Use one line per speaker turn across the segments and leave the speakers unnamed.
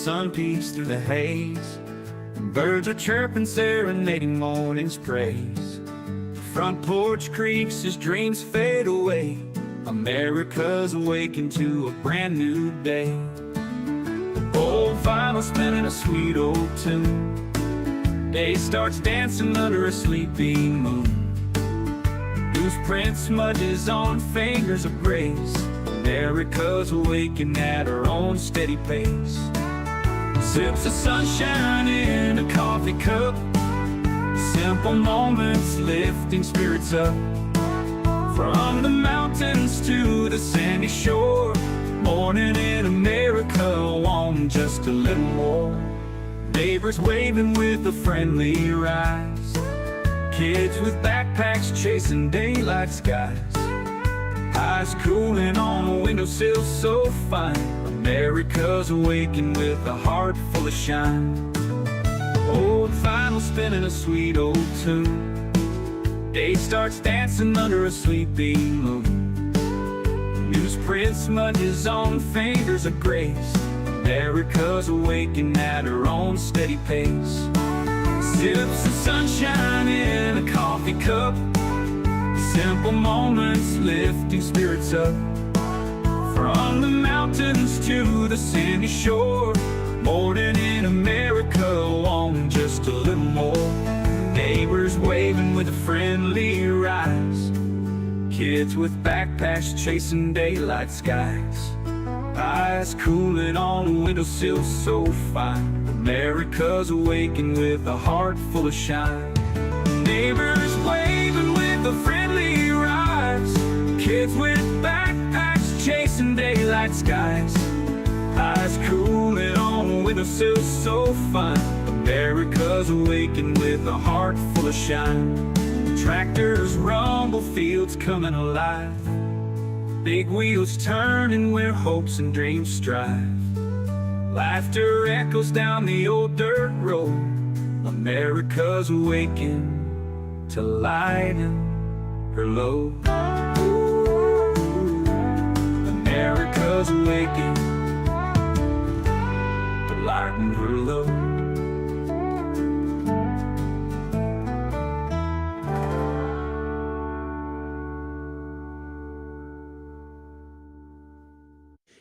sun peeks through the haze, and birds are chirping, serenading morning's praise. Front porch creaks as dreams fade away. America's awakened to a brand new day. Old vinyl spinning a sweet old tune. Day starts dancing under a sleepy moon. Newsprint smudges on fingers of grace. America's awakened at her own steady pace. Sips of sunshine in a coffee cup. Simple moments lifting spirits up. From the mountains to the sandy shore, morning in America, want just a little more. Neighbors waving with a friendly rise. Kids with backpacks chasing daylight skies. Eyes cooling on a windowsill so fine. America's awakened with a heart full of shine. Old vinyl spinning a sweet old tune. Day starts dancing under a sleepy moon. Newsprint smudges on fingers of grace. America's awakened at her own steady pace. Sips of sunshine in a coffee cup. Simple moments lifting spirits up. From the mountains to the sandy shore, morning in America, want just a little more. Neighbors waving with a friendly rise. Kids with backpacks chasing daylight skies. Eyes cooling on a windowsill so fine. America's awakened with a heart full of shine. Neighbors waving with a friendly rise. Kids with backpacks chasing daylight skies. Eyes cooling on a windowsill so fine. America's awakened with a heart full of shine. Tractors rumble, fields coming alive. Big wheels turning where hopes and dreams strive. Laughter echoes down the old dirt road. America's awakened to lighten her load. America's awakened to lighten her load.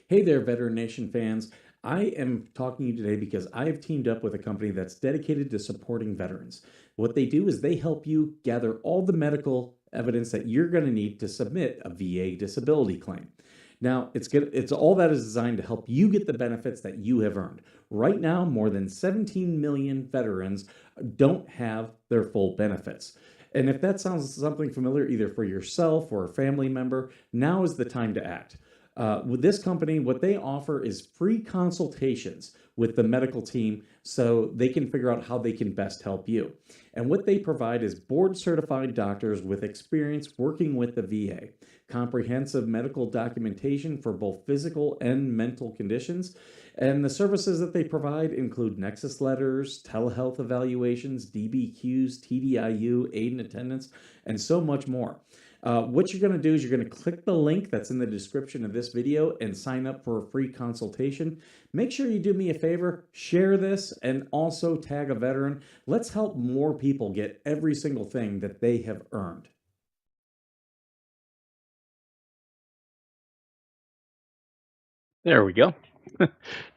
Hey there, Veteran Nation fans. I am talking to you today because I have teamed up with a company that's dedicated to supporting veterans. What they do is they help you gather all the medical evidence that you're going to need to submit a VA disability claim. Now, it's all that is designed to help you get the benefits that you have earned. Right now, more than 17 million veterans don't have their full benefits. And if that sounds something familiar, either for yourself or a family member, now is the time to act. With this company, what they offer is free consultations with the medical team so they can figure out how they can best help you. And what they provide is board-certified doctors with experience working with the VA, comprehensive medical documentation for both physical and mental conditions, and the services that they provide include nexus letters, telehealth evaluations, DBQs, TDIU, aid and attendance, and so much more. What you're going to do is you're going to click the link that's in the description of this video and sign up for a free consultation. Make sure you do me a favor, share this, and also tag a veteran. Let's help more people get every single thing that they have earned.
There we go.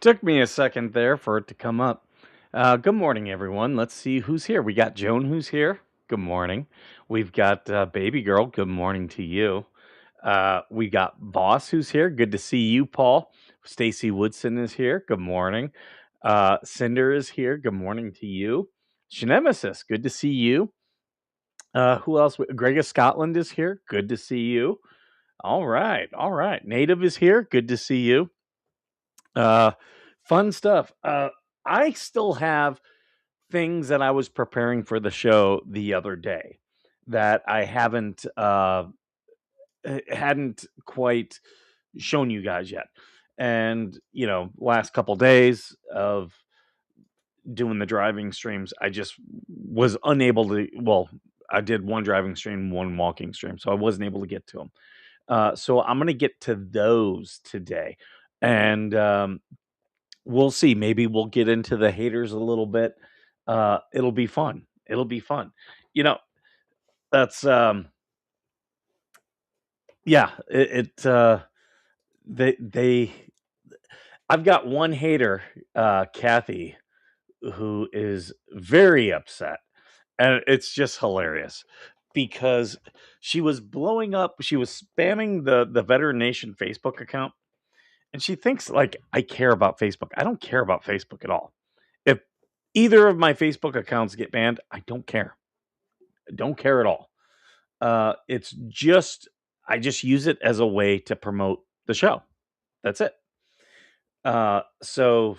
Took me a second there for it to come up. Good morning, everyone. Let's see who's here. We got Joan who's here. Good morning. We've got Baby Girl. Good morning to you. We got Boss who's here. Good to see you, Paul. Stacy Woodson is here. Good morning. Cinder is here. Good morning to you. Nemesis, good to see you. Who else? Grega Scotland is here. Good to see you. All right. All right. Native is here. Good to see you. Fun stuff. I still have things that I was preparing for the show the other day that I hadn't quite shown you guys yet. And, you know, last couple days of doing the driving streams, I just was unable to, well, I did one driving stream, one walking stream, so I wasn't able to get to them. So I'm going to get to those today. And we'll see. Maybe we'll get into the haters a little bit. It'll be fun. It'll be fun. You know, that's yeah. They. I've got one hater, Kathy, who is very upset, and it's just hilarious because she was blowing up. She was spamming the Veteran Nation Facebook account, and she thinks like I care about Facebook. I don't care about Facebook at all. If either of my Facebook accounts get banned, I don't care. I don't care at all. It's just I just use it as a way to promote the show. That's it. So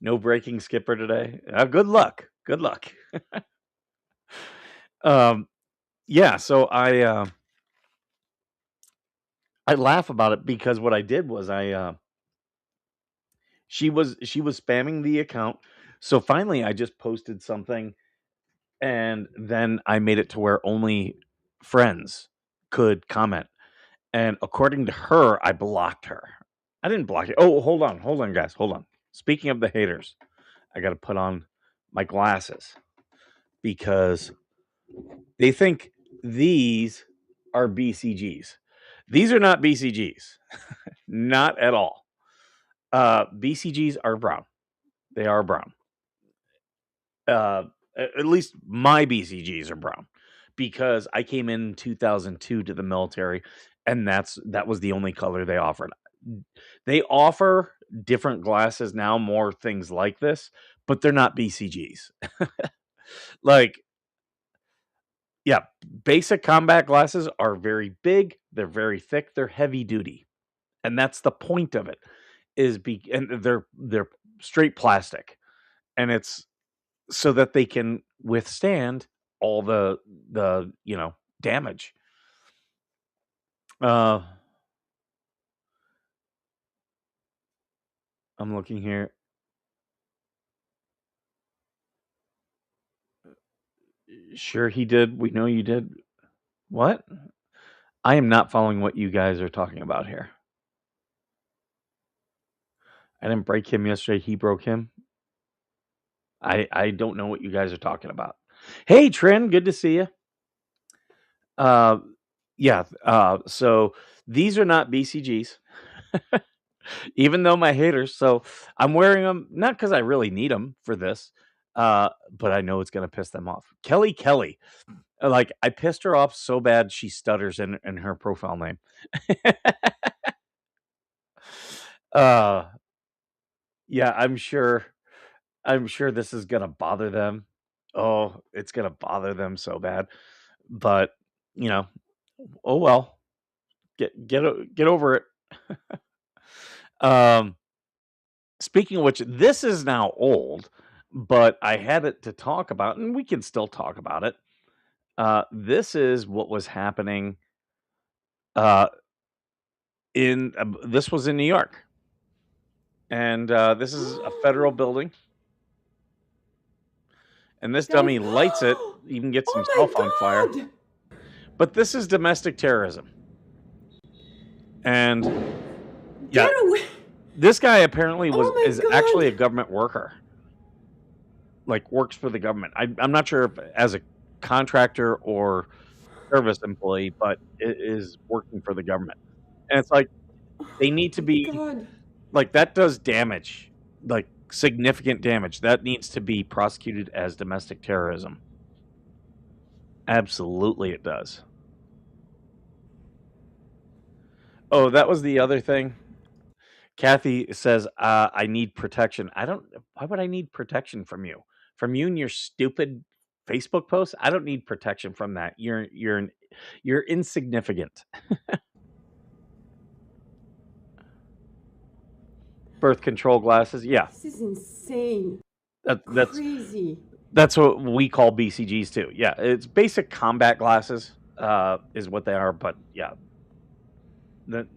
no breaking skipper today. Good luck. Good luck. Um, yeah. So I laugh about it because what I did was she was spamming the account. So finally, I just posted something, and then I made it to where only friends could comment. And according to her, I blocked her. I didn't block it. Oh, hold on, guys, hold on. Speaking of the haters, I got to put on my glasses because they think these are BCGs. These are not BCGs, not at all. BCGs are brown. They are brown. At least my BCGs are brown because I came in 2002 to the military, and that was the only color they offered. They offer different glasses now, more things like this, but they're not BCGs. Like, yeah, basic combat glasses are very big, they're very thick, they're heavy duty, and that's the point of it. And they're straight plastic, and it's so that they can withstand all the damage. Uh, I'm looking here. Sure, he did. We know you did. What? I am not following what you guys are talking about here. I didn't break him yesterday. He broke him. I don't know what you guys are talking about. Hey, Trin, good to see you. Uh, yeah. So these are not BCGs, even though my haters. So I'm wearing them not because I really need them for this, but I know it's gonna piss them off. Kelly, like I pissed her off so bad she stutters in her profile name. uh, yeah, I'm sure this is gonna bother them. Oh, it's gonna bother them so bad. But you know, oh well. Get over it. Um, speaking of which, this is now old, but I had it to talk about, and we can still talk about it. This is what was happening. Uh, in this was in New York, and this is a federal building. And this
Guys,
dummy lights it, even gets
oh
himself
my
on fire.
God!
But this is domestic terrorism. And yeah,
Get away!
this guy apparently
Oh my
is actually a
God!
government worker, like works for the government. I'm not sure if as a contractor or service employee, but it is working for the government. And it's like they need to
My
be
God!
like that does damage, like significant damage. That needs to be prosecuted as domestic terrorism. Absolutely, it does. Oh, that was the other thing. Kathy says, "I need protection." I don't. Why would I need protection from you? From you and your stupid Facebook posts? I don't need protection from that. You're insignificant. Birth control glasses. Yeah,
This is insane.
that, that's
Crazy.
that's what we call BCGs too. Yeah, it's basic combat glasses. Is what they are. But yeah, the,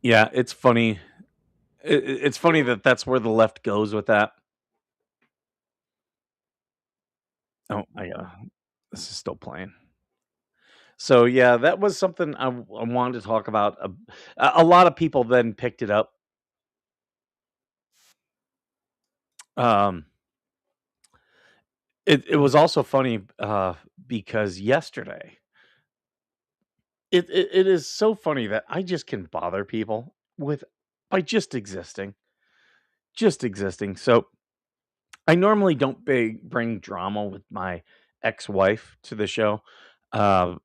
yeah, it's funny It's funny that that's where the left goes with that. Oh, this is still playing. So yeah, that was something I wanted to talk about. A lot of people then picked it up. Um, it was also funny because yesterday it is so funny that I just can bother people with by just existing. So I normally don't bring drama with my ex-wife to the show. Uh,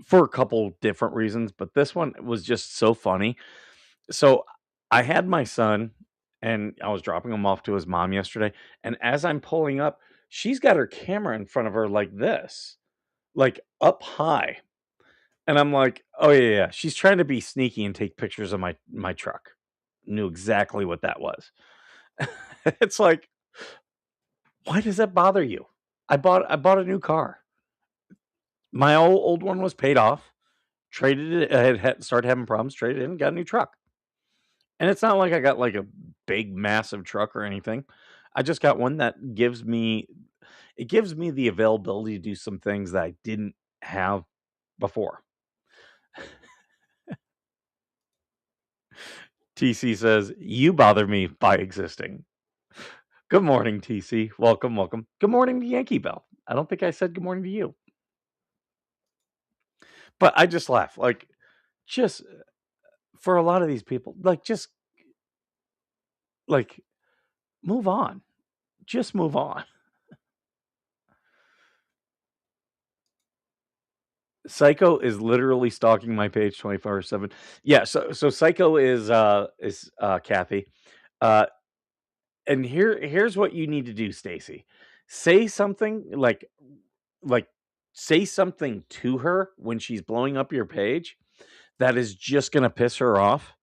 for a couple different reasons, but this one was just so funny. So I had my son and I was dropping him off to his mom yesterday. And as I'm pulling up, she's got her camera in front of her like this, like up high. And I'm like, oh yeah, yeah. She's trying to be sneaky and take pictures of my truck. Knew exactly what that was. It's like, why does that bother you? I bought a new car. My old one was paid off. Traded it. I had started having problems. Traded it in. Got a new truck. And it's not like I got like a big massive truck or anything. I just got one that gives me the availability to do some things that I didn't have before. TC says, "You bother me by existing." Good morning, TC. Welcome, welcome. Good morning to Yankee Bell. I don't think I said good morning to you. But I just laugh. Like just for a lot of these people, like just like move on. Just move on. Psycho is literally stalking my page 24/7. Yeah, so Psycho is Kathy. Uh and here's what you need to do, Stacy. Say something like say something to her when she's blowing up your page that is just going to piss her off,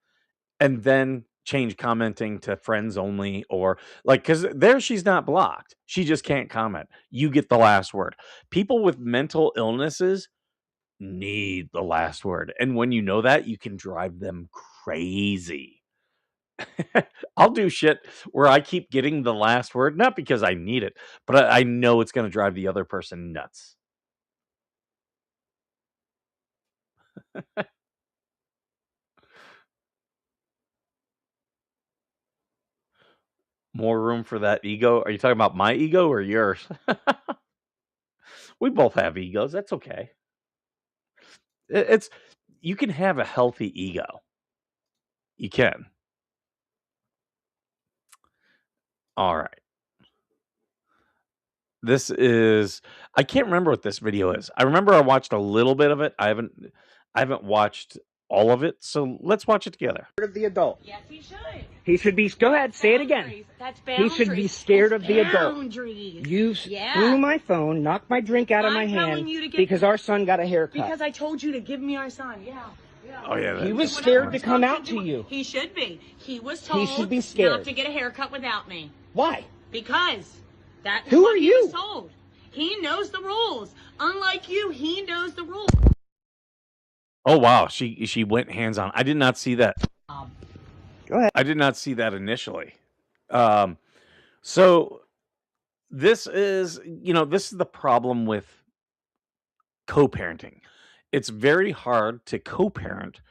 and then change commenting to friends only, or like, cuz there she's not blocked. She just can't comment. You get the last word. People with mental illnesses need the last word. And when you know that, you can drive them crazy. I'll do shit where I keep getting the last word, not because I need it, but I know it's going to drive the other person nuts. More room for that ego. Are you talking about my ego or yours? We both have egos. That's okay. It's you can have a healthy ego. You can. All right. This is I can't remember what this video is. I remember I watched a little bit of it. I haven't watched all of it. So let's watch it together.
Of the adult.
Yes, he should.
He should be. Go ahead, say it again.
Boundaries. That's
He
boundaries.
should be scared
That's
of the adult.
boundaries.
You
Yeah.
threw my phone, knocked my drink out of my
I'm
hand
telling you to get-
because our son got a haircut.
Because I told you to give me our son. Yeah.
Oh yeah.
He was
What
scared
else
to
was
come
supposed
out
do?
to you.
He should be. He was told
should be scared.
not to get a haircut without me.
Why?
Because that's
Who
what
are
he
you?
was told. He knows the rules. Unlike you, he knows the rules.
Oh wow, she went hands on. I did not see that.
Go ahead.
I did not see that initially. So this is the problem with co-parenting. It's very hard to co-parent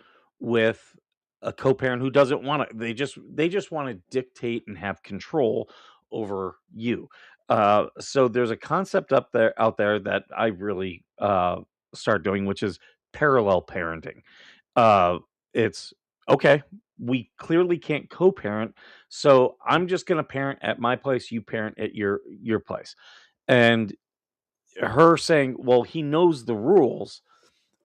with a co-parent who doesn't want to. They just want to dictate and have control over you. So there's a concept out there that I really start doing, which is parallel parenting. Uh, it's okay. We clearly can't co-parent, so I'm just going to parent at my place. You parent at your place, and her saying, "Well, he knows the rules."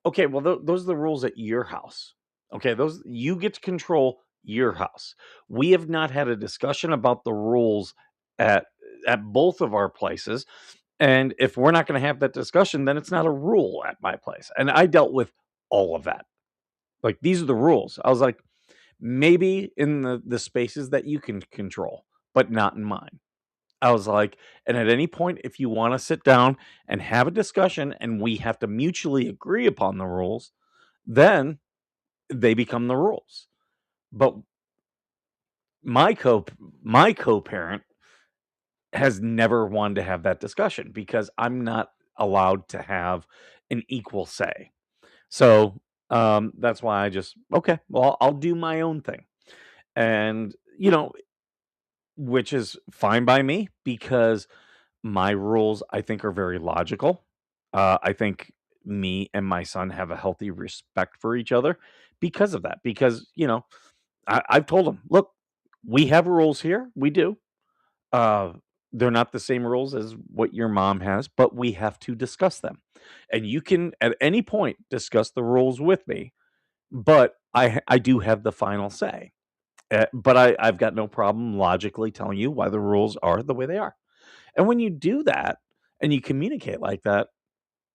Okay, well, those are the rules at your house. Okay, those you get to control your house. We have not had a discussion about the rules at both of our places, and if we're not going to have that discussion, then it's not a rule at my place. And I dealt with all of that. Like these are the rules. I was like, maybe in the spaces that you can control, but not in mine. I was like, and at any point, if you want to sit down and have a discussion and we have to mutually agree upon the rules, then they become the rules. But my co my co-parent has never wanted to have that discussion because I'm not allowed to have an equal say. So, that's why I just, okay, well, I'll do my own thing. And, which is fine by me because my rules, I think, are very logical. I think me and my son have a healthy respect for each other because of that. Because, I've told him, look, we have rules here. We do. Uh, they're not the same rules as what your mom has, but we have to discuss them. And you can, at any point, discuss the rules with me, but I do have the final say. But I've got no problem logically telling you why the rules are the way they are. And when you do that and you communicate like that,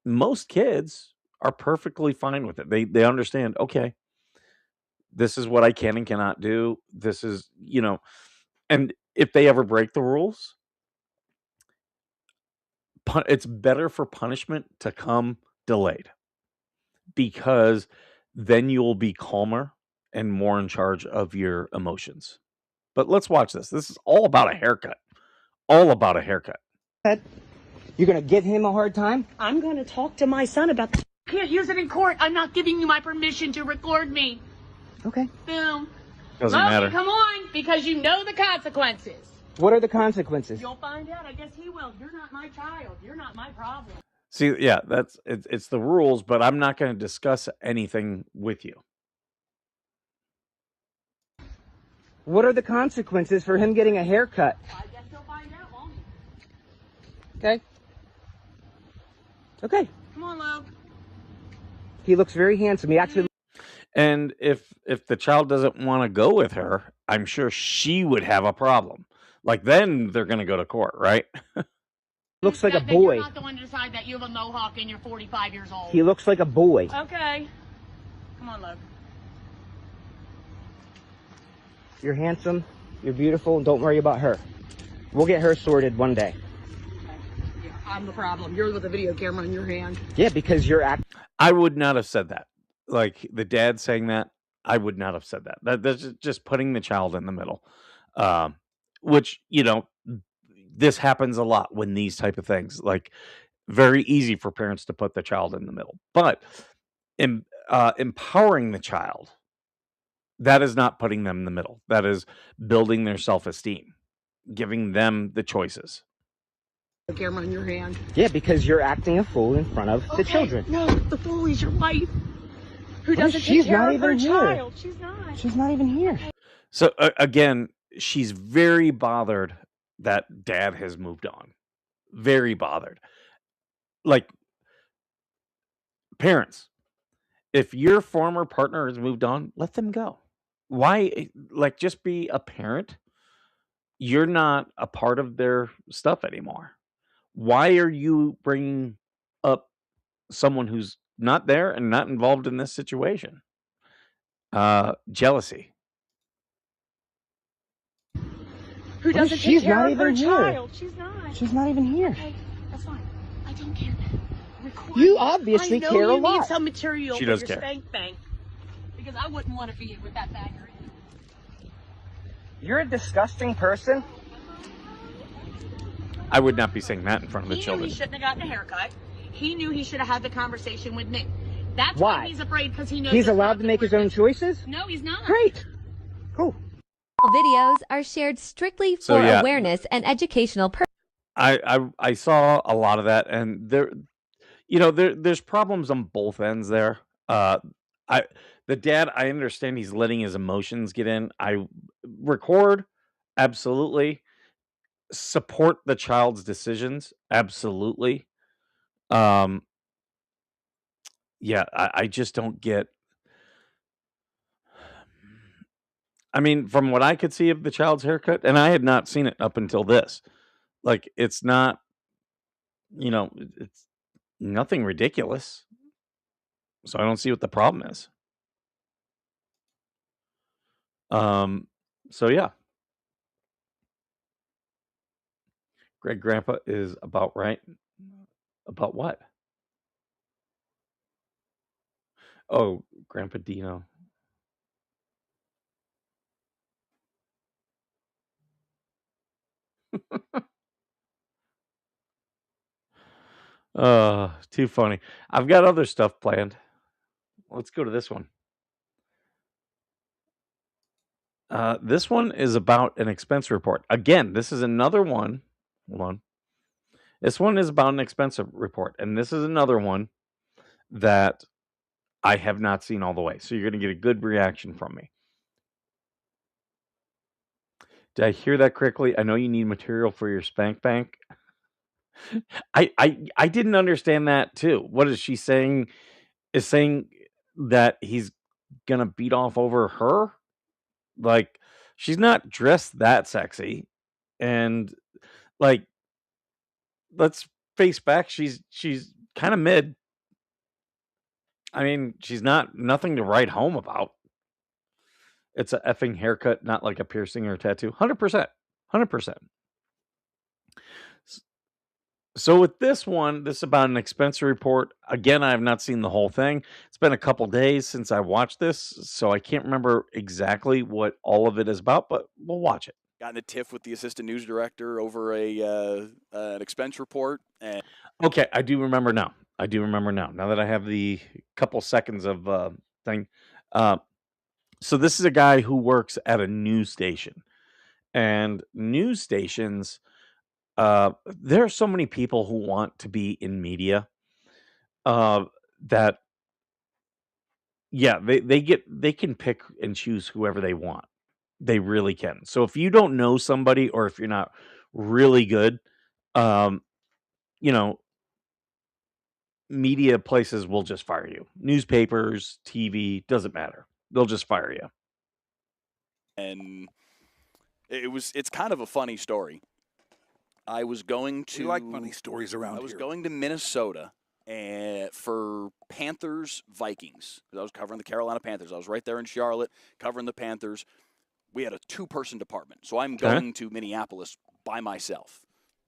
most kids are perfectly fine with it. They understand, okay, this is what I can and cannot do. This is, and if they ever break the rules, it's better for punishment to come delayed because then you'll be calmer and more in charge of your emotions. But let's watch this. This is all about a haircut. All about a haircut.
You're gonna give him a hard time?
I'm gonna talk to my son about this. Can't use it in court. I'm not giving you my permission to record me.
Okay.
Boom.
Doesn't
Loki,
matter.
come on, because you know the consequences.
What are the consequences?
You'll find out. I guess he will. You're not my child. You're not my problem.
See, yeah, it's the rules, but I'm not going to discuss anything with you.
What are the consequences for him getting a haircut?
I guess you'll find out, won't you?
Okay. Okay.
Come on, Loke.
He looks very handsome. He actually
And if the child doesn't want to go with her, I'm sure she would have a problem. Like then they're going to go to court, right?
looks like a
That
boy.
You're not the one to decide that you have a mohawk and you're 45 years old.
He looks like a boy.
Okay. Come on, Loke.
You're handsome. You're beautiful. Don't worry about her. We'll get her sorted one day.
Yeah, I'm the problem. You're with a video camera in your hand.
Yeah, because you're acting.
I would not have said that. Like the dad saying that, I would not have said that. That's just putting the child in the middle. Which, this happens a lot when these type of things, like very easy for parents to put the child in the middle. But empowering the child, that is not putting them in the middle. That is building their self-esteem, giving them the choices.
The camera in your hand.
Yeah, because you're acting a fool in front of the children.
No, the fool is your wife. Who
Well,
doesn't
she's
take care
not
of her
even here.
child. She's not.
She's not even here.
So again, she's very bothered that dad has moved on. Very bothered. Like parents, if your former partner has moved on, let them go. Why? Like, just be a parent. You're not a part of their stuff anymore. Why are you bringing up someone who's not there and not involved in this situation? Jealousy.
Who doesn't
she's
take care
not
of her
even here.
child. She's not.
She's not even here.
Okay, that's fine. I don't care. Record
You
me.
obviously
I know
care a
you
lot.
need some material
She
for
does
your
care.
spank bank. Because I wouldn't want to be with that bagger.
You're a disgusting person.
I would not be saying that in front of the
He knew
children.
he shouldn't have gotten a haircut. He knew he should have had the conversation with me. That's
Why?
why he's afraid, because he knows
He's
it's
allowed
not
to make his
gonna
own
work.
choices?
No, he's not.
Great. Cool.
Videos are shared strictly
So,
for
yeah.
awareness and educational purposes.
I saw a lot of that, and there's problems on both ends there. I the dad, I understand he's letting his emotions get in. I record, absolutely. Support the child's decisions, absolutely. Um, yeah, I just don't get. I mean, from what I could see of the child's haircut, and I had not seen it up until this. Like, it's not, it's nothing ridiculous. So I don't see what the problem is. So yeah, Greg Grandpa is about right. About what? Oh, Grandpa Dino. Too funny. I've got other stuff planned. Let's go to this one. This one is about an expense report. Again, this is another one. Hold on. This one is about an expense report, and this is another one that I have not seen all the way. So you're going to get a good reaction from me. Did I hear that correctly? I know you need material for your spank bank. I didn't understand that too. What is she saying? Is saying that he's gonna beat off over her? Like, she's not dressed that sexy, and like, let's face back, she's kind of mid. I mean, she's nothing to write home about. It's a effing haircut, not like a piercing or a tattoo. 100%, 100%. So with this one, this is about an expense report. Again, I have not seen the whole thing. It's been a couple days since I watched this, so I can't remember exactly what all of it is about, but we'll watch it.
Got in a tiff with the assistant news director over an expense report. And
Okay, I do remember now. Now that I have the couple seconds of thing. So this is a guy who works at a news station, and news stations. There are so many people who want to be in media that yeah, they can pick and choose whoever they want. They really can. So if you don't know somebody or if you're not really good, um, you know, media places will just fire you. Newspapers, TV, doesn't matter. They'll just fire you.
and it's kind of a funny story. I was going
We
to
like funny stories around
I was
here.
going to Minnesota for Panthers Vikings. I was covering the Carolina Panthers. I was right there in Charlotte covering the Panthers. We had a 2-person department, so I'm
Okay.
going to Minneapolis by myself.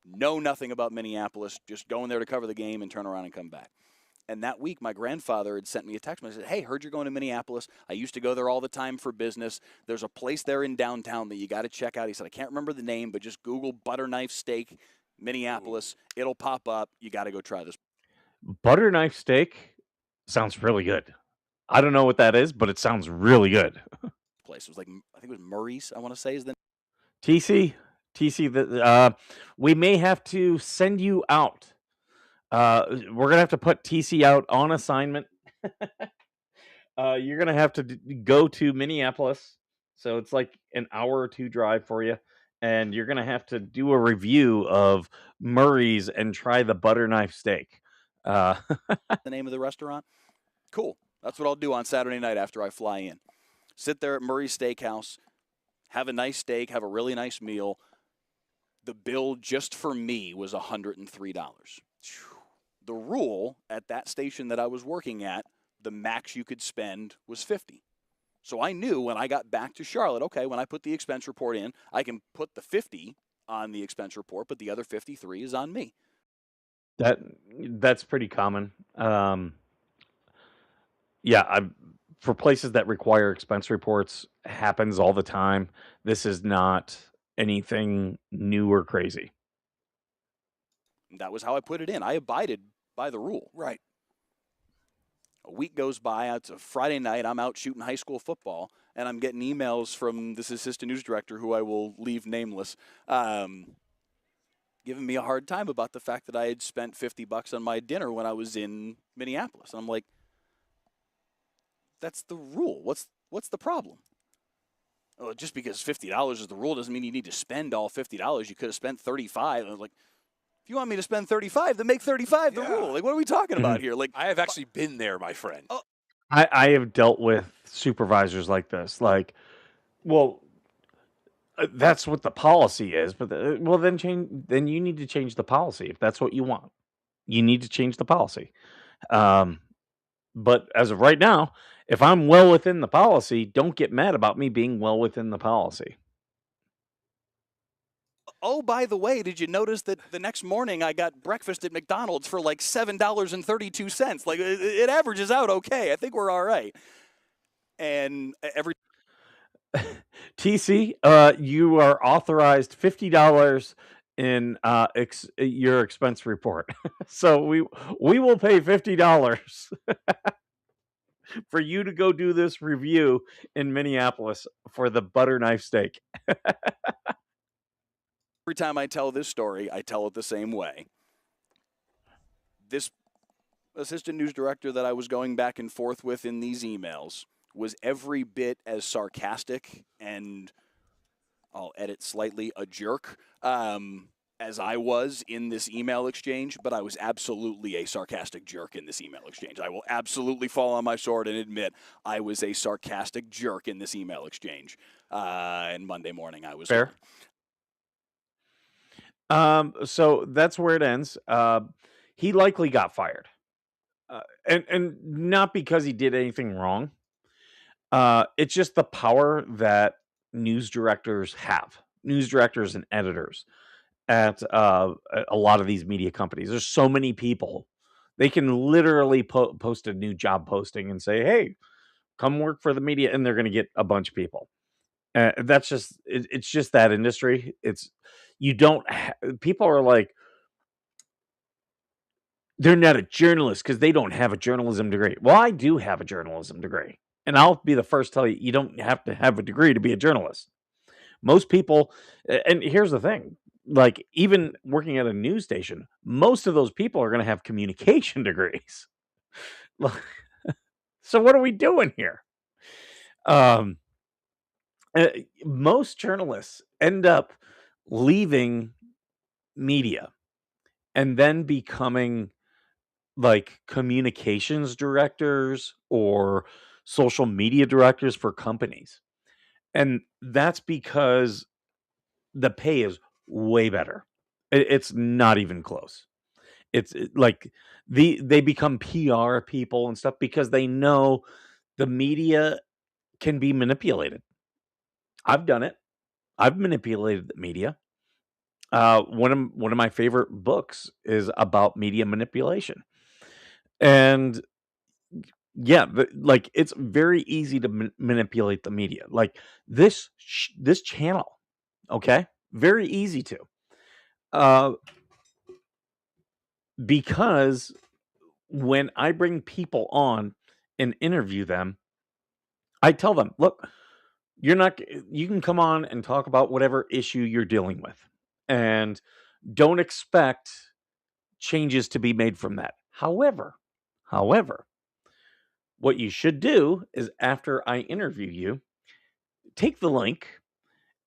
Know nothing about Minneapolis, just going there to cover the game and turn around and come back. And that week, my grandfather had sent me a text message. Hey, heard you're going to Minneapolis. I used to go there all the time for business. There's a place there in downtown that you got to check out. He said, I can't remember the name, but just Google butter knife steak, Minneapolis. It'll pop up. You got to go try this
Butter knife steak sounds really good. I don't know what that is, but it sounds really good.
place. It was like, I think it was Murray's, I want to say is the
TC, we may have to send you out. We're gonna have to put TC out on assignment. You're gonna have to go to Minneapolis, so it's like an hour or 2 drive for you, and you're gonna have to do a review of Murray's and try the butter knife steak.
the name of the restaurant. Cool. That's what I'll do on Saturday night after I fly in. Sit there at Murray's Steakhouse, have a nice steak, have a really nice meal. The bill just for me was $103. The rule at that station that I was working at, the max you could spend was $50. So I knew when I got back to Charlotte, okay, when I put the expense report in, I can put the 50 on the expense report, but the other 53 is on me.
That's pretty common. Yeah, for places that require expense reports, happens all the time. This is not anything new or crazy.
That was how I put it in. I abided by the rule.
Right.
A week goes by. It's a Friday night. I'm out shooting high school football, and I'm getting emails from this assistant news director, who I will leave nameless, giving me a hard time about the fact that I had spent $50 on my dinner when I was in Minneapolis. And I'm like, that's the rule. What's the problem? Oh, just because $50 is the rule doesn't mean you need to spend all $50. You could have spent $35. I was like, if you want me to spend $35, then make $35 the rule. Like, what are we talking about here? Like,
I have actually been there, my friend.
Oh.
I have dealt with supervisors like this. Like, well, that's what the policy is. But well, then you need to change the policy if that's what you want. You need to change the policy. But as of right now, if I'm well within the policy, don't get mad about me being well within the policy.
oh, by the way, did you notice that the next morning I got breakfast at McDonald's for like $7.32? Like, it averages out okay. I think we're all right. And every
TC, you are authorized $50 in your expense report. So we will pay $50 for you to go do this review in Minneapolis for the butter knife steak.
Every time I tell this story, I tell it the same way. This assistant news director that I was going back and forth with in these emails was every bit as sarcastic and, I'll edit slightly, a jerk as I was in this email exchange, but I was absolutely a sarcastic jerk in this email exchange. I will absolutely fall on my sword and admit I was a sarcastic jerk in this email exchange. And Monday morning I was
Fair. So that's where it ends. He likely got fired. And not because he did anything wrong. It's just the power that news directors and editors at a lot of these media companies. There's so many people. They can literally post a new job posting and say, "Hey, come work for the media," and they're going to get a bunch of people. That's just it's just that industry. It's you don't. People are like, they're not a journalist because they don't have a journalism degree. Well, I do have a journalism degree. And I'll be the first to tell you, you don't have to have a degree to be a journalist. Most people, and here's the thing, like even working at a news station, most of those people are going to have communication degrees. So what are we doing here? Most journalists end up leaving media and then becoming like communications directors or social media directors for companies. And that's because the pay is way better. It's not even close. Like they become PR people and stuff because they know the media can be manipulated. I've done it. I've manipulated the media. One of my favorite books is about media manipulation. And yeah, like it's very easy to manipulate the media. Like this channel, okay? Very easy to. Because when I bring people on and interview them, I tell them, "Look, you can come on and talk about whatever issue you're dealing with and don't expect changes to be made from that. However, what you should do is after I interview you, take the link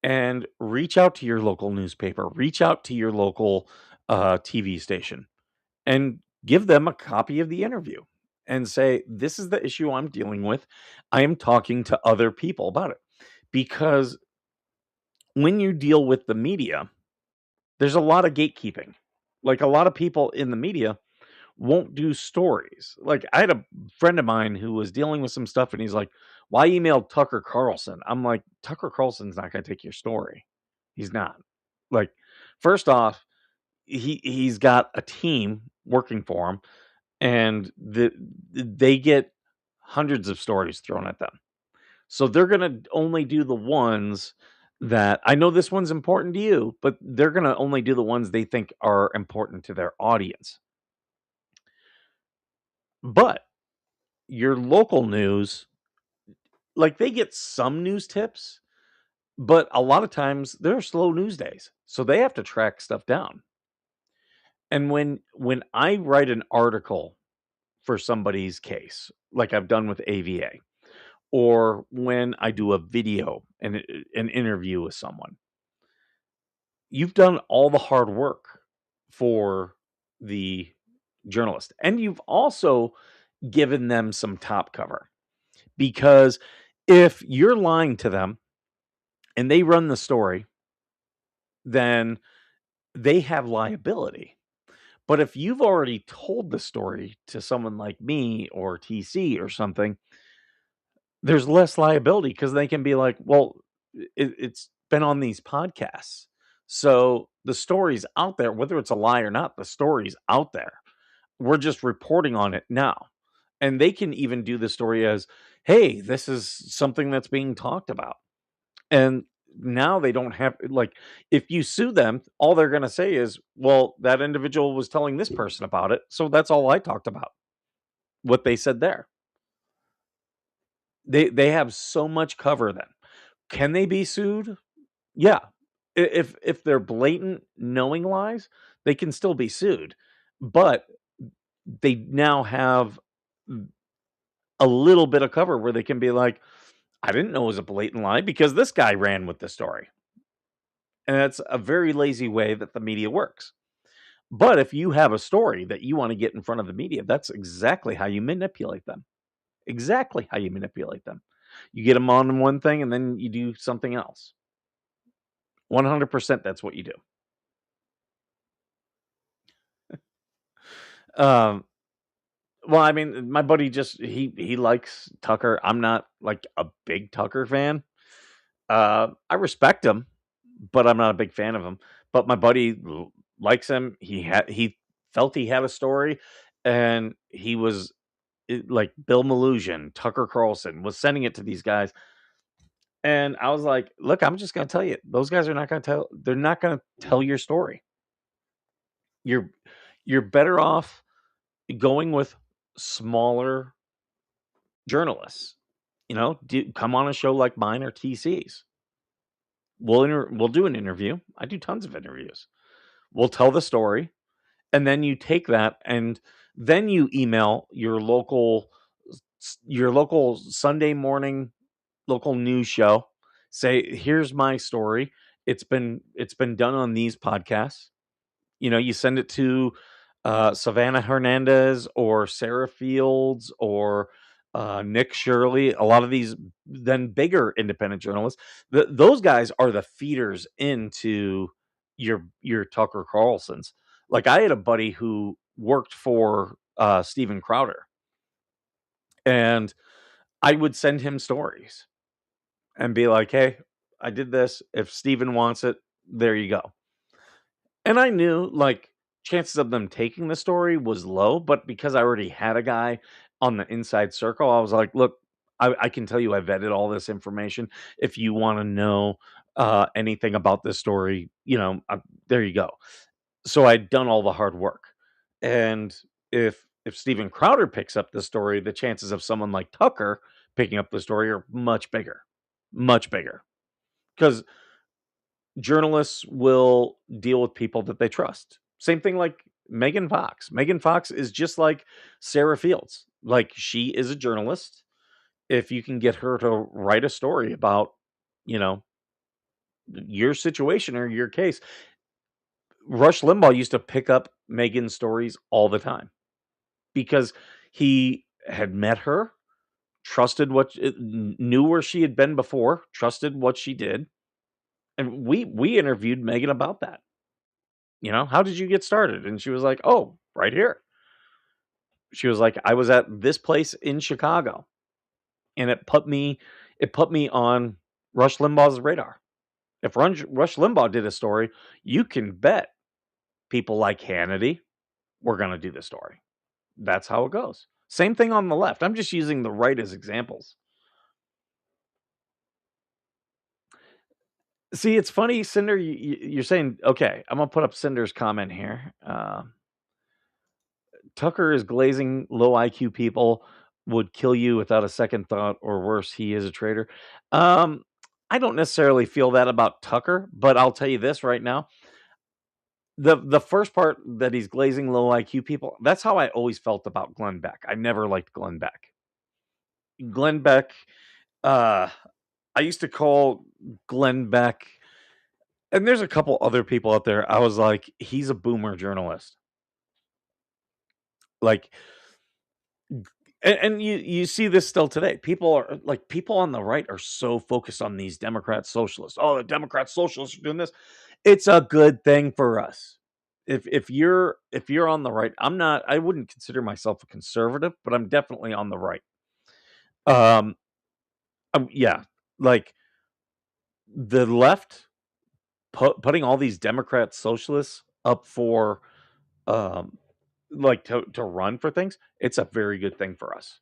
and reach out to your local newspaper, reach out to your local TV station, and give them a copy of the interview and say, this is the issue I'm dealing with. I am talking to other people about it. Because when you deal with the media, there's a lot of gatekeeping. Like a lot of people in the media won't do stories. Like I had a friend of mine who was dealing with some stuff and he's like, "Why email Tucker Carlson?" I'm like, "Tucker Carlson's not going to take your story. He's not." Like first off, he's got a team working for him and they get hundreds of stories thrown at them. So they're going to only do the ones that I know this one's important to you, but they're going to only do the ones they think are important to their audience. But your local news, like they get some news tips, but a lot of times they're slow news days. So they have to track stuff down. And when I write an article for somebody's case, like I've done with AVA, or when I do a video and an interview with someone, you've done all the hard work for the journalist. And you've also given them some top cover. Because if you're lying to them and they run the story, then they have liability. But if you've already told the story to someone like me or TC or something, there's less liability because they can be like, well, it's been on these podcasts. So the story's out there, whether it's a lie or not, the story's out there. We're just reporting on it now. And they can even do the story as, hey, this is something that's being talked about. And now they don't have, like, if you sue them, all they're going to say is, well, that individual was telling this person about it, so that's all I talked about, what they said there. They have so much cover then. Can they be sued? Yeah. If they're blatant knowing lies, they can still be sued. But they now have a little bit of cover where they can be like, I didn't know it was a blatant lie because this guy ran with the story. And that's a very lazy way that the media works. But if you have a story that you want to get in front of the media, that's exactly how you manipulate them. Exactly how you manipulate them. You get them on one thing and then you do something else. 100% that's what you do. Um, well, I mean, my buddy just he likes Tucker. I'm not like a big Tucker fan. I respect him, but I'm not a big fan of him. But my buddy likes him. He felt he had a story, and he was like Bill Malusian, Tucker Carlson was sending it to these guys, and I was like, "Look, I'm just going to tell you, those guys are not going to tell. They're not going to tell your story. You're you're better off going with smaller journalists. You know, come on a show like mine or TC's. We'll do an interview. I do tons of interviews. We'll tell the story, and then you take that and then you email your local Sunday morning local news show. Say, here's my story. It's been done on these podcasts. You know, you send it to Savannah Hernandez or Sarah Fields or Nick Shirley. A lot of these then bigger independent journalists. Those guys are the feeders into your Tucker Carlsons. Like I had a buddy who worked for Steven Crowder, and I would send him stories and be like, "Hey, I did this. If Steven wants it, there you go." And I knew, like, chances of them taking the story was low, but because I already had a guy on the inside circle, I was like, "Look, I can tell you I vetted all this information. If you wanna know, anything about this story, you know, there you go." So I'd done all the hard work. And if Steven Crowder picks up the story, the chances of someone like Tucker picking up the story are much bigger. Much bigger. Because journalists will deal with people that they trust. Same thing like Megan Fox. Megan Fox is just like Sarah Fields. Like she is a journalist. If you can get her to write a story about, you know, your situation or your case, Rush Limbaugh used to pick up Megan's stories all the time because he had met her, trusted knew where she had been before, trusted what she did. And we interviewed Megan about that. You know, how did you get started? And she was like, oh, right here. She was like, I was at this place in Chicago, and it put me on Rush Limbaugh's radar. If Rush Limbaugh did a story, you can bet people like Hannity were going to do the story. That's how it goes. Same thing on the left. I'm just using the right as examples. See, it's funny, Cinder. You're saying, okay, I'm gonna put up Cinder's comment here. Tucker is glazing low IQ people, would kill you without a second thought, or worse, he is a traitor. Um, I don't necessarily feel that about Tucker, but I'll tell you this right now. The first part that he's glazing low IQ people, that's how I always felt about Glenn Beck. I never liked Glenn Beck. Glenn Beck, uh, I used to call Glenn Beck, and there's a couple other people out there. I was like, he's a boomer journalist. Like, and you see this still today. People on the right are so focused on these Democrat socialists. Oh, the Democrat socialists are doing this. It's a good thing for us. If you're on the right, I wouldn't consider myself a conservative, but I'm definitely on the right. Um, yeah, like the left putting all these Democrat socialists up for um like to run for things, it's a very good thing for us.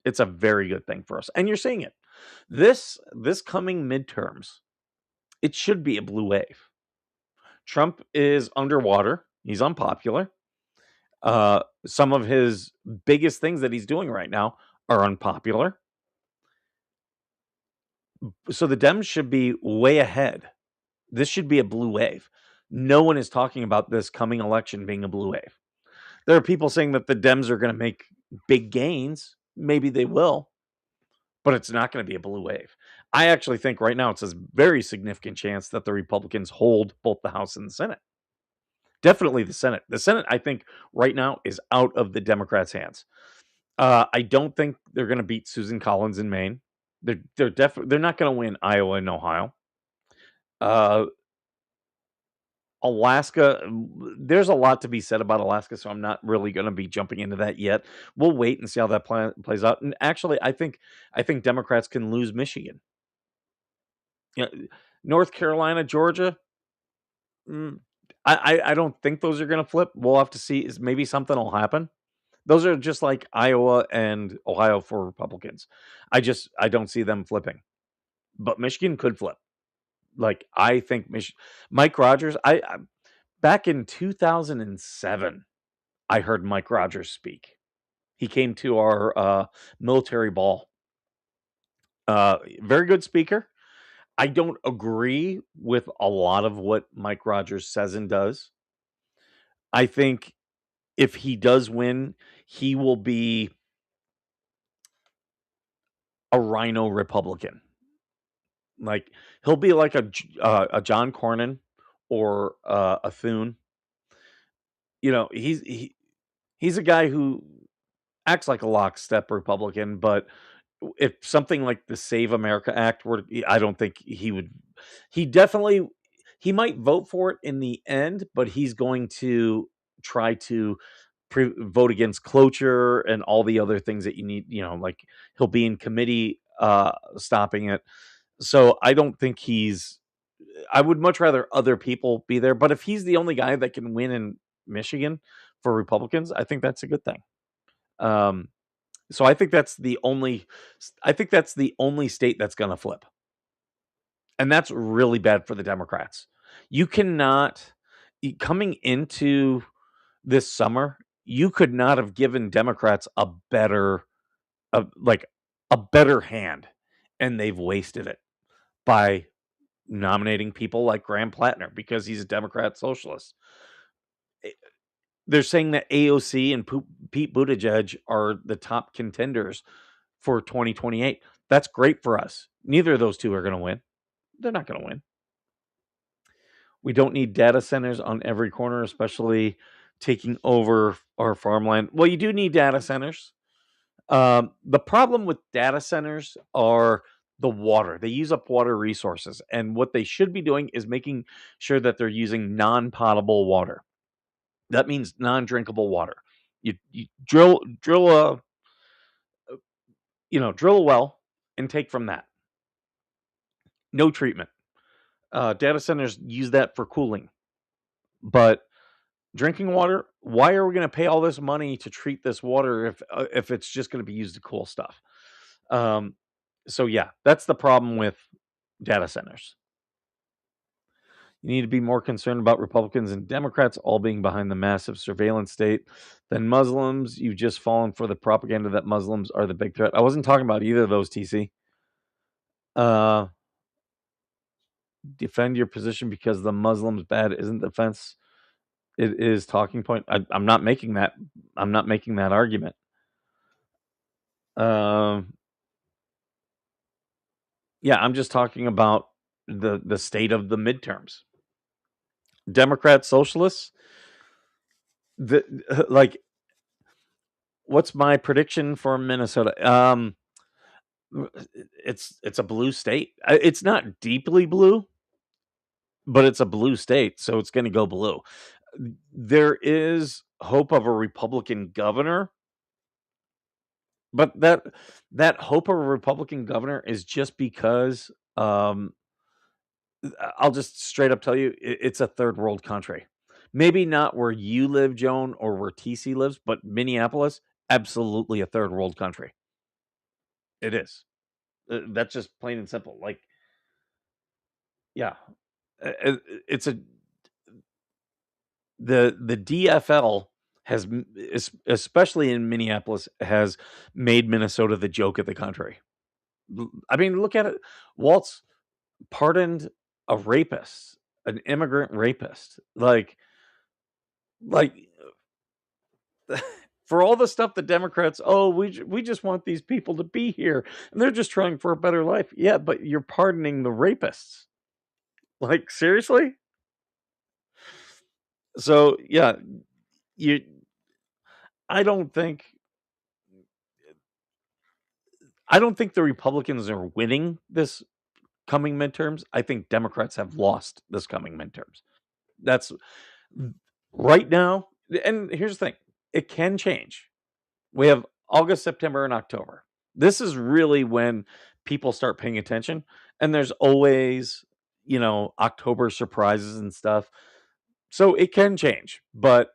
It's a very good thing for us. And you're seeing it. This coming midterms, it should be a blue wave. Trump is underwater. He's unpopular. Some of his biggest things that he's doing right now are unpopular. So the Dems should be way ahead. This should be a blue wave. No one is talking about this coming election being a blue wave. There are people saying that the Dems are going to make big gains. Maybe they will, but it's not going to be a blue wave. I actually think right now it's a very significant chance that the Republicans hold both the House and the Senate. Definitely the Senate. The Senate, I think, right now is out of the Democrats' hands. I don't think they're going to beat Susan Collins in Maine. They're not going to win Iowa and Ohio. Alaska, there's a lot to be said about Alaska, so I'm not really going to be jumping into that yet. We'll wait and see how that plays out. And actually, I think Democrats can lose Michigan. North Carolina, Georgia. I don't think those are going to flip. We'll have to see. Is maybe something will happen. Those are just like Iowa and Ohio for Republicans. I don't see them flipping, but Michigan could flip. Like I think Mike Rogers. Back in 2007, I heard Mike Rogers speak. He came to our military ball. Very good speaker. I don't agree with a lot of what Mike Rogers says and does. I think if he does win, he will be a rhino Republican. Like he'll be like a John Cornyn or a Thune. He's a guy who acts like a lockstep Republican, but if something like the Save America Act were, I don't think he would. He might vote for it in the end, but he's going to try to vote against cloture and all the other things that you need. Like he'll be in committee stopping it. So I don't think I would much rather other people be there. But if he's the only guy that can win in Michigan for Republicans, I think that's a good thing. So I think that's the only state that's going to flip. And that's really bad for the Democrats. You cannot, coming into this summer, you could not have given Democrats a better hand, and they've wasted it by nominating people like Graham Plattner because he's a Democrat socialist. They're saying that AOC and Pete Buttigieg are the top contenders for 2028. That's great for us. Neither of those two are going to win. They're not going to win. We don't need data centers on every corner, especially taking over our farmland. Well, you do need data centers. The problem with data centers are the water. They use up water resources. And what they should be doing is making sure that they're using non-potable water. That means non-drinkable water. You drill a well and take from that. No treatment. Data centers use that for cooling. But drinking water, why are we going to pay all this money to treat this water if it's just going to be used to cool stuff? So yeah, that's the problem with data centers. You need to be more concerned about Republicans and Democrats all being behind the massive surveillance state than Muslims. You've just fallen for the propaganda that Muslims are the big threat. I wasn't talking about either of those, TC. Defend your position because the Muslims bad isn't defense. It is talking point. I'm not making that. I'm not making that argument. Yeah, I'm just talking about the state of the midterms. Democrats, socialists. What's my prediction for Minnesota? It's a blue state. It's not deeply blue, but it's a blue state, so it's going to go blue. There is hope of a Republican governor, but that hope of a Republican governor is just because I'll just straight up tell you it's a third world country. Maybe not where you live, Joan, or where TC lives, but Minneapolis, absolutely a third world country. It is. That's just plain and simple. Like Yeah, it's a the DFL has, especially in Minneapolis, has made Minnesota the joke of the country. I mean, look at it. Waltz pardoned a rapist, an immigrant rapist. Like for all the stuff the Democrats, oh, we just want these people to be here, and they're just trying for a better life. Yeah, but you're pardoning the rapists. Like, seriously? So yeah, you. I don't think I don't think the Republicans are winning this coming midterms. I think Democrats have lost this coming midterms. That's right now. And here's the thing: it can change. We have August, September, and October. This is really when people start paying attention, and there's always, October surprises and stuff. So it can change, but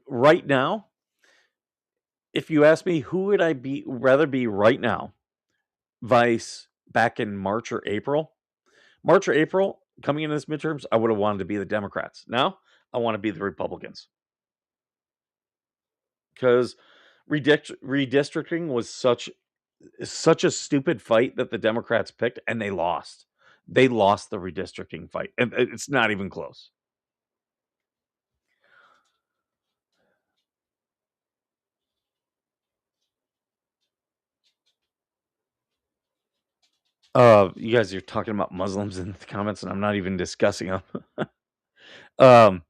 right now, if you ask me, who would I rather be right now, vice back in March or April? March or April, coming into this midterms, I would have wanted to be the Democrats. Now, I want to be the Republicans because redistricting was such a stupid fight that the Democrats picked, and they lost. They lost the redistricting fight, and it's not even close. You guys are talking about Muslims in the comments, and I'm not even discussing them. um,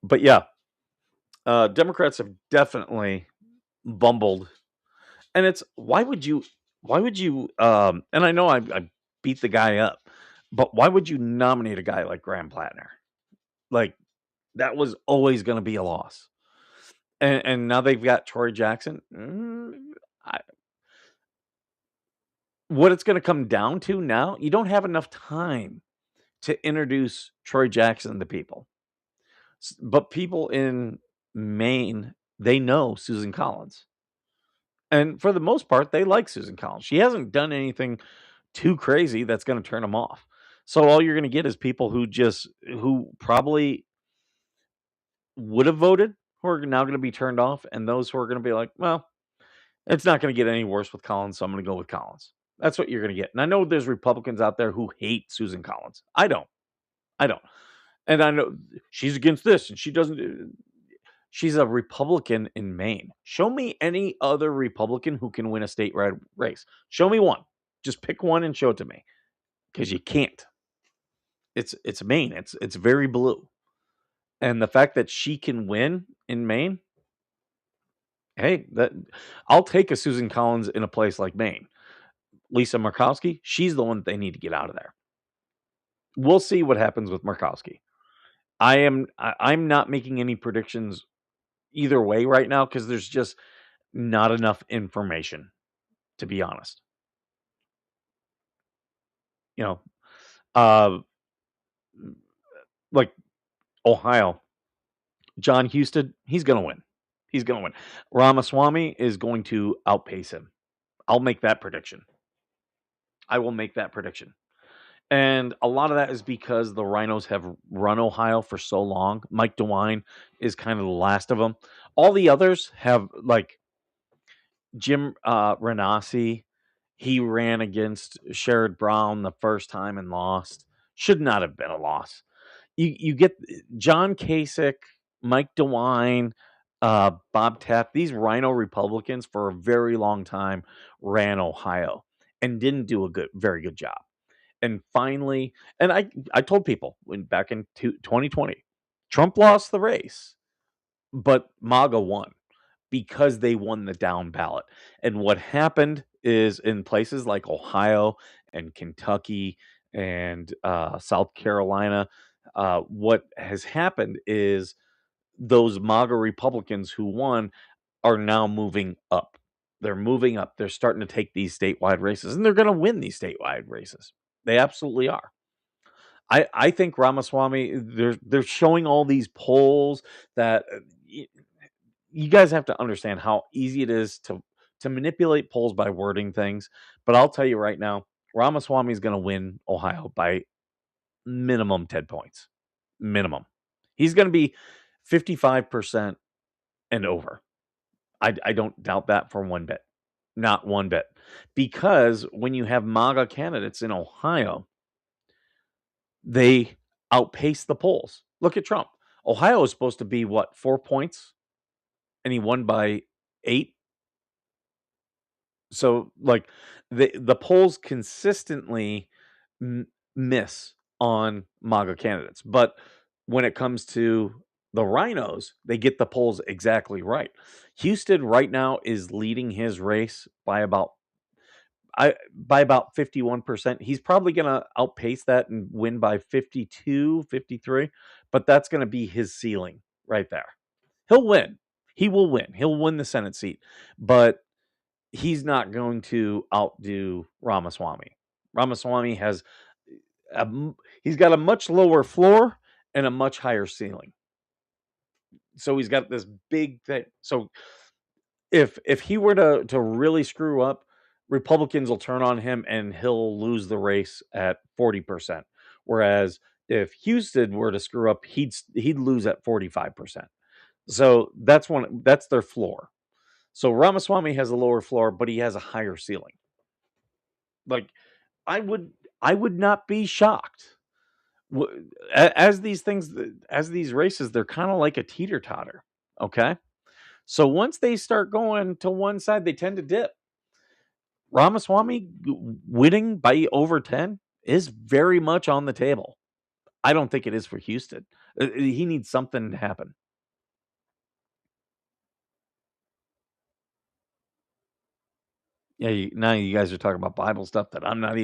but yeah, Democrats have definitely bumbled, and it's why would you and I know I beat the guy up, but why would you nominate a guy like Graham Plattner? Like, that was always going to be a loss. And now they've got Troy Jackson. I, what it's going to come down to now, you don't have enough time to introduce Troy Jackson to people. But people in Maine, they know Susan Collins. And for the most part, they like Susan Collins. She hasn't done anything too crazy that's going to turn them off. So all you're going to get is people who probably would have voted, who are now going to be turned off, and those who are going to be like, well, it's not going to get any worse with Collins, so I'm going to go with Collins. That's what you're going to get. And I know there's Republicans out there who hate Susan Collins. I don't. And I know she's against this, and she doesn't. She's a Republican in Maine. Show me any other Republican who can win a statewide race. Show me one. Just pick one and show it to me, because you can't. It's Maine. It's very blue, and the fact that she can win in Maine, hey, I'll take a Susan Collins in a place like Maine. Lisa Murkowski, she's the one that they need to get out of there. We'll see what happens with Murkowski. I'm not making any predictions either way right now because there's just not enough information, to be honest. You know, uh, like Ohio, John Houston, he's going to win. He's going to win. Ramaswamy is going to outpace him. I'll make that prediction. I will make that prediction. And a lot of that is because the Rhinos have run Ohio for so long. Mike DeWine is kind of the last of them. All the others have, like Jim Renassi. He ran against Sherrod Brown the first time and lost. Should not have been a loss. You get John Kasich, Mike DeWine, Bob Taft. These Rhino Republicans for a very long time ran Ohio and didn't do a very good job. And finally, and I told people back in 2020, Trump lost the race, but MAGA won because they won the down ballot. And what happened is in places like Ohio and Kentucky and South Carolina, what has happened is those MAGA Republicans who won are now moving up. They're moving up. They're starting to take these statewide races, and they're going to win these statewide races. They absolutely are. I think Ramaswamy, they're showing all these polls that you guys have to understand how easy it is to manipulate polls by wording things. But I'll tell you right now, Ramaswamy is going to win Ohio by minimum 10 points. Minimum. He's going to be 55% and over. I don't doubt that for one bit. Not one bit. Because when you have MAGA candidates in Ohio, they outpace the polls. Look at Trump. Ohio is supposed to be, 4 points? And he won by 8? So, like, the polls consistently miss on MAGA candidates. But when it comes to the rhinos, they get the polls exactly right. Houston right now is leading his race by about 51%. He's probably going to outpace that and win by 52, 53, but that's going to be his ceiling right there. He'll win. He will win. He'll win the Senate seat, but he's not going to outdo Ramaswamy. Ramaswamy he's got a much lower floor and a much higher ceiling. So he's got this big thing. So if he were to really screw up, Republicans will turn on him and he'll lose the race at 40%. Whereas if Houston were to screw up, he'd lose at 45%. So that's their floor. So Ramaswamy has a lower floor, but he has a higher ceiling. Like, I would not be shocked. As these races, they're kind of like a teeter-totter. Okay. So once they start going to one side, they tend to dip. Ramaswamy winning by over 10 is very much on the table. I don't think it is for Houston. He needs something to happen. Yeah, now you guys are talking about Bible stuff that I'm not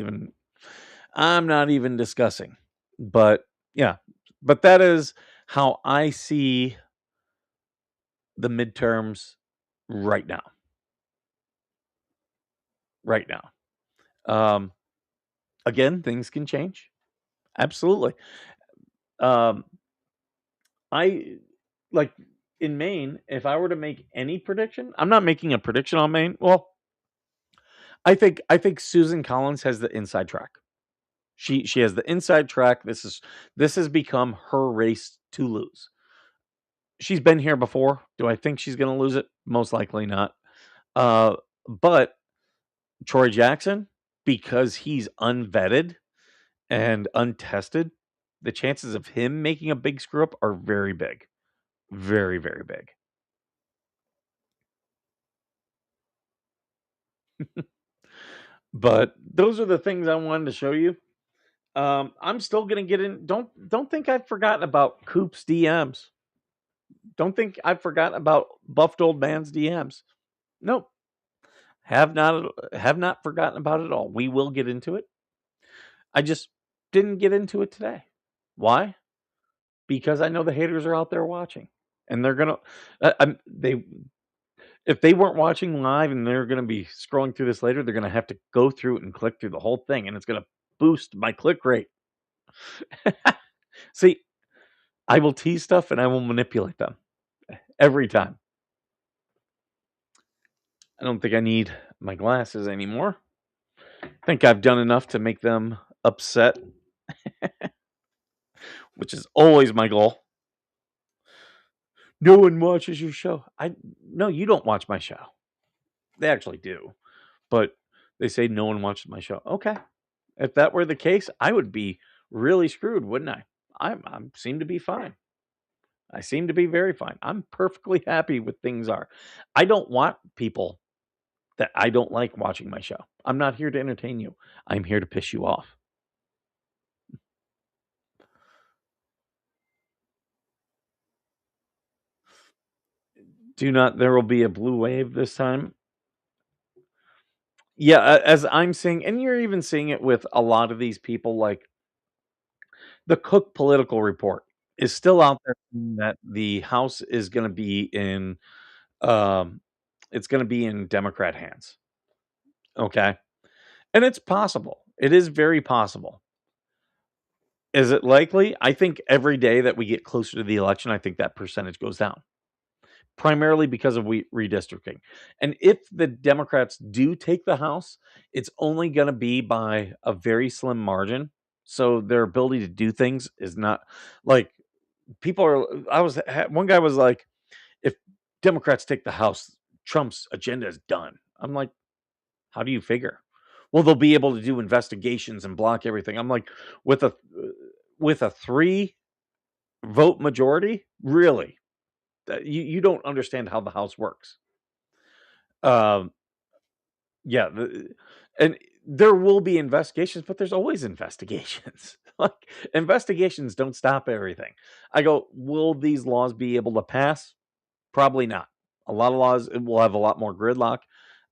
even discussing. But yeah, but that is how I see the midterms right now. Right now. Again, things can change. Absolutely. I like in Maine, if I were to make any prediction, I'm not making a prediction on Maine. Well, I think Susan Collins has the inside track. She has the inside track. This has become her race to lose. She's been here before. Do I think she's going to lose it? Most likely not. But Troy Jackson, because he's unvetted and untested, the chances of him making a big screw up are very big. Very, very big. But those are the things I wanted to show you. I'm still gonna get in. Don't think I've forgotten about Coop's DMs. Don't think I've forgotten about Buffed Old Man's DMs. Nope. Have not forgotten about it at all. We will get into it. I just didn't get into it today. Why? Because I know the haters are out there watching, and they're gonna. If they weren't watching live and they're gonna be scrolling through this later, they're gonna have to go through it and click through the whole thing, and it's gonna boost my click rate. See, I will tease stuff and I will manipulate them every time. I don't think I need my glasses anymore. I think I've done enough to make them upset, which is always my goal. No one watches your show. No, you don't watch my show. They actually do, but they say no one watches my show. Okay, if that were the case, I would be really screwed, wouldn't I? I seem to be fine. I seem to be very fine. I'm perfectly happy with things are. I don't want people that I don't like watching my show. I'm not here to entertain you. I'm here to piss you off. There will be a blue wave this time. Yeah, as I'm seeing, and you're even seeing it with a lot of these people, like the Cook Political Report is still out there saying that the House is going to be in, it's going to be in Democrat hands. Okay, and it's possible. It is very possible. Is it likely? I think every day that we get closer to the election, I think that percentage goes down primarily because of redistricting. And if the Democrats do take the House, it's only going to be by a very slim margin. So their ability to do things is not like people are. One guy was like, if Democrats take the House, Trump's agenda is done. I'm like, how do you figure? Well, they'll be able to do investigations and block everything. I'm like, with a 3 vote majority, really? You don't understand how the House works. Um, yeah, and there will be investigations, but there's always investigations. Like investigations don't stop everything. I go, will these laws be able to pass? Probably not. A lot of laws will have a lot more gridlock.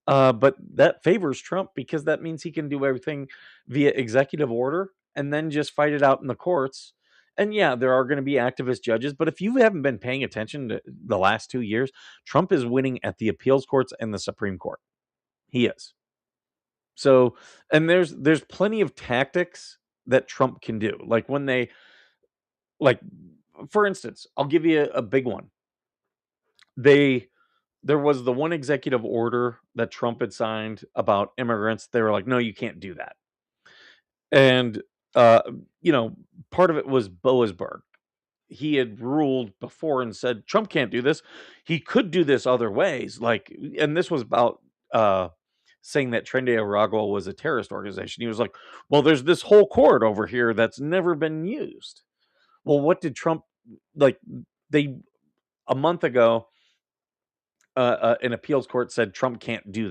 But that favors Trump because that means he can do everything via executive order and then just fight it out in the courts. And yeah, there are going to be activist judges, but if you haven't been paying attention to the last 2 years, Trump is winning at the appeals courts and the Supreme Court. He is. So, and there's plenty of tactics that Trump can do. Like when they like for instance, I'll give you a big one. There was the one executive order that Trump had signed about immigrants. They were like, "No, you can't do that." And uh, you know, part of it was Boasberg. He had ruled before and said Trump can't do this. He could do this other ways, like, and this was about saying that Tren de Aragua was a terrorist organization. He was like, "Well, there's this whole court over here that's never been used." Well, what did Trump like? They a month ago, an appeals court said Trump can't do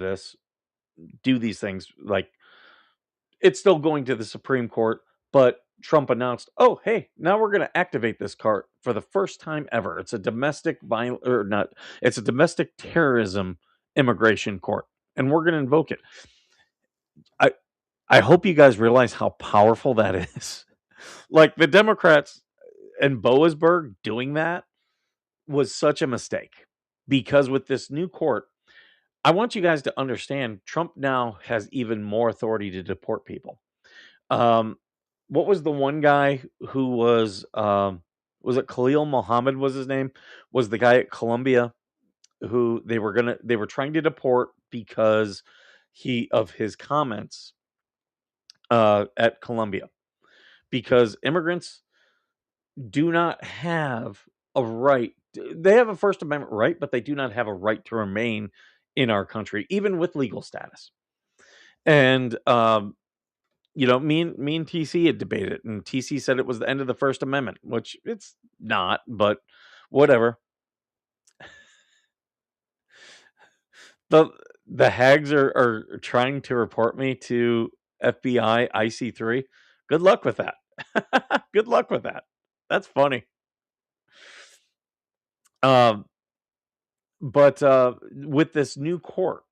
these things. Like it's still going to the Supreme Court, but Trump announced, "Oh, hey, now we're going to activate this court for the first time ever. It's a domestic violence or not. It's a domestic terrorism immigration court, and we're going to invoke it." I I hope you guys realize how powerful that is. Like the Democrats and Boasberg doing that was such a mistake because with this new court, I want you guys to understand Trump now has even more authority to deport people. Um, what was the one guy who was it Khalil Mohammed was his name? Was the guy at Columbia who they were trying to deport because he of his comments at Columbia because immigrants do not have a right. They have a First Amendment right, but they do not have a right to remain in our country, even with legal status. And me and TC had debated it, and TC said it was the end of the First Amendment, which it's not, but whatever. The the hags are trying to report me to FBI IC3. Good luck with that. Good luck with that. That's funny. Um, but with this new court,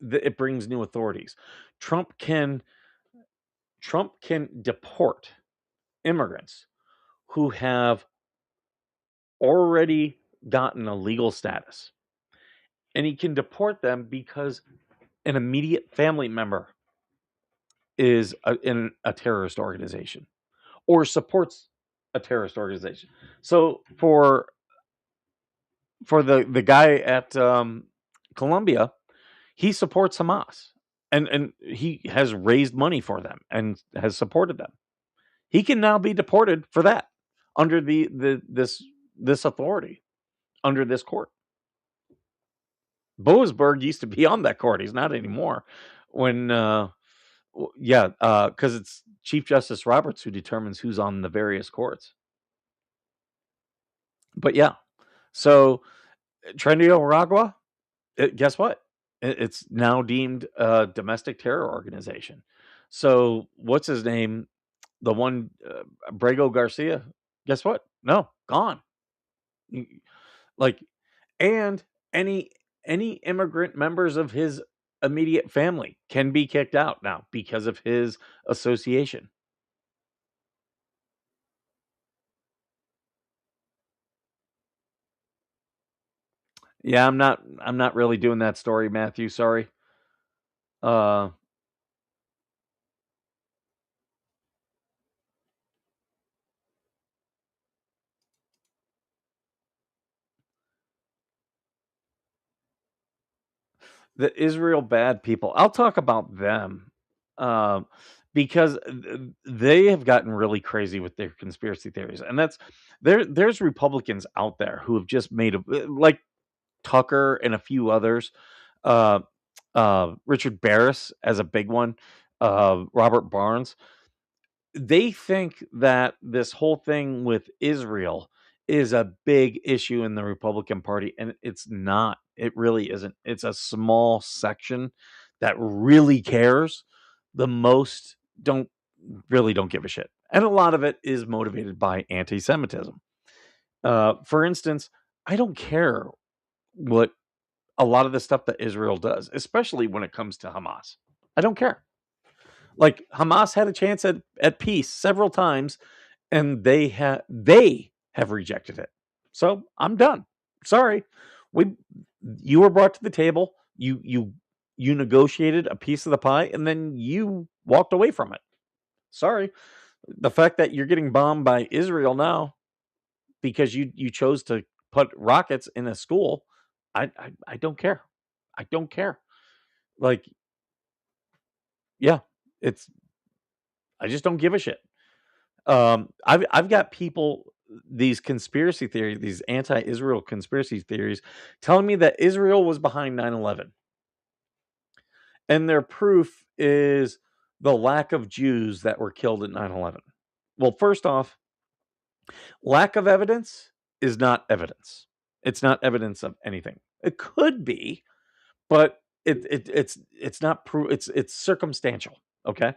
it brings new authorities. Trump can Trump can deport immigrants who have already gotten a legal status. And he can deport them because an immediate family member is in a terrorist organization or supports a terrorist organization. So for the guy at Columbia, he supports Hamas and he has raised money for them and has supported them. He can now be deported for that under this authority under this court. Boasberg used to be on that court. He's not anymore. When because it's Chief Justice Roberts who determines who's on the various courts. But yeah, so Tren de Aragua, guess what? It's now deemed a domestic terror organization. So what's his name? The one Brago Garcia. Guess what? No, gone. Like, and any immigrant members of his immediate family can be kicked out now because of his association. Yeah, I'm not really doing that story, Matthew. Sorry. Uh the Israel bad people. I'll talk about them um, because they have gotten really crazy with their conspiracy theories, and that's there's Republicans out there who have just made like Tucker and a few others, uh, Richard Barris as a big one, Robert Barnes. They think that this whole thing with Israel is a big issue in the Republican Party, and it's not. It really isn't. It's a small section that really cares. The most don't give a shit, and a lot of it is motivated by anti-Semitism. For instance, I don't care what a lot of the stuff that Israel does, especially when it comes to Hamas. I don't care. Like Hamas had a chance at peace several times, and they have rejected it. So I'm done. Sorry, we you were brought to the table. You negotiated a piece of the pie, and then you walked away from it. Sorry, the fact that you're getting bombed by Israel now because you chose to put rockets in a school, I don't care. I don't care. Like, yeah, it's I just don't give a shit. I've got people, these conspiracy theories, these anti-Israel conspiracy theories, telling me that Israel was behind 9/11, and their proof is the lack of Jews that were killed at 9/11. Well, first off, lack of evidence is not evidence. It's not evidence of anything. It could be, but it's not proof. It's circumstantial. Okay.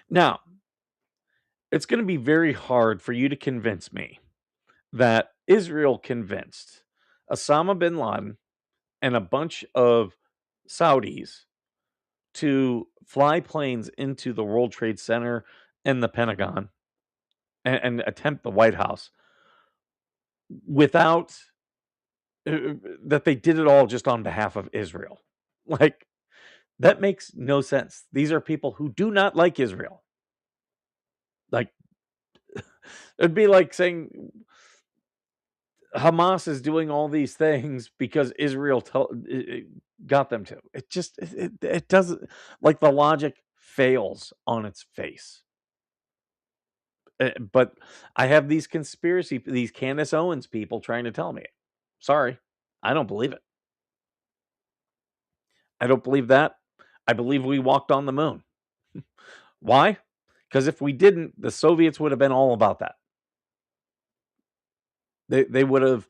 Now, it's going to be very hard for you to convince me that Israel convinced Osama bin Laden and a bunch of Saudis to fly planes into the World Trade Center and the Pentagon and attempt the White House without that they did it all just on behalf of Israel. Like, that makes no sense. These are people who do not like Israel. Like, it'd be like saying Hamas is doing all these things because Israel got them to. It just it doesn't, like, the logic fails on its face. But I have these Candace Owens people trying to tell me it. Sorry, I don't believe it. I don't believe that. I believe we walked on the moon. Why? Because if we didn't, the Soviets would have been all about that. They would have,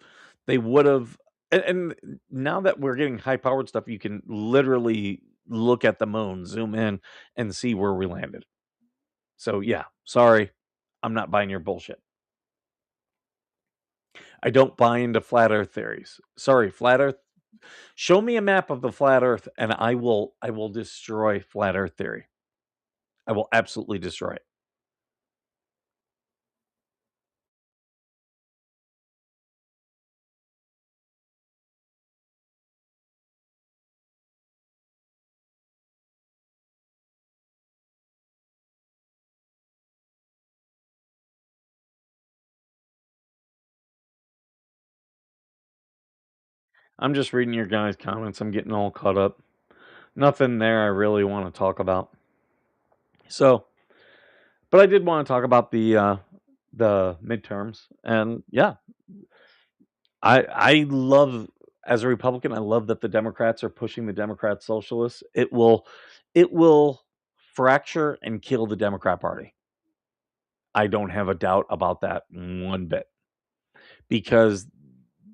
and now that we're getting high powered stuff, you can literally look at the moon, zoom in, and see where we landed. So yeah, sorry, I'm not buying your bullshit. I don't buy into flat Earth theories. Sorry, flat Earth. Show me a map of the flat Earth, and I will destroy flat Earth theory. I will absolutely destroy it. I'm just reading your guys' comments. I'm getting all caught up. Nothing there I really want to talk about. So, but I did want to talk about the midterms, and yeah, I love, as a Republican, I love that the Democrats are pushing the Democrat socialists. It will fracture and kill the Democrat Party. I don't have a doubt about that one bit, because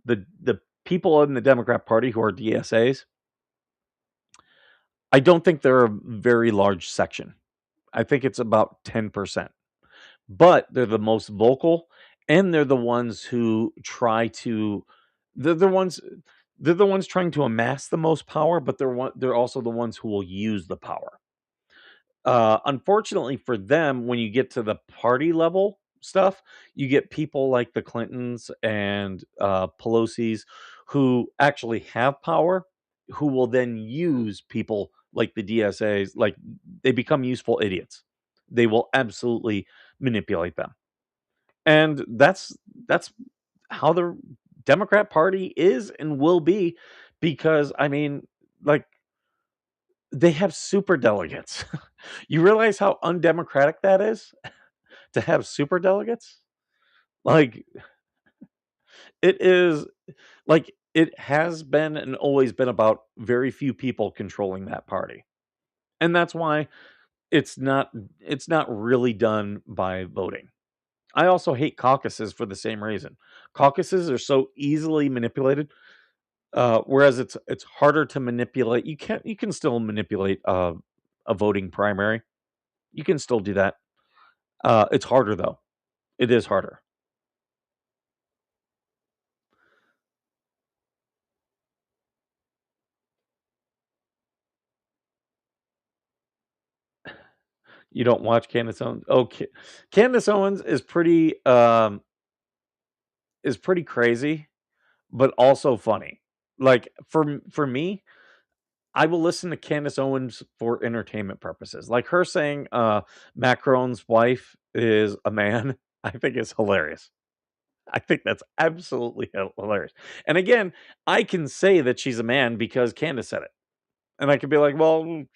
the people in the Democrat Party who are DSAs, I don't think they're a very large section. I think it's about 10%. But they're the most vocal, and they're the ones who try to they're the ones they're the ones trying to amass the most power, but they're also the ones who will use the power. Unfortunately for them, when you get to the party level stuff, you get people like the Clintons and Pelosi's who actually have power, who will then use people like the DSAs. Like, they become useful idiots. They will absolutely manipulate them, and that's how the Democrat Party is and will be, because I mean, like, they have super delegates. You realize how undemocratic that is to have super delegates? Like, it is like it has been and always been about very few people controlling that party. And that's why it's not it's not really done by voting. I also hate caucuses for the same reason. Caucuses are so easily manipulated, whereas it's harder to manipulate. You can still manipulate a voting primary. You can still do that. It's harder though. It is harder. You don't watch Candace Owens? Okay, Candace Owens is pretty crazy, but also funny. Like for me, I will listen to Candace Owens for entertainment purposes. Like her saying Macron's wife is a man, I think it's hilarious. I think that's absolutely hilarious. And again, I can say that she's a man because Candace said it. And I could be like, well,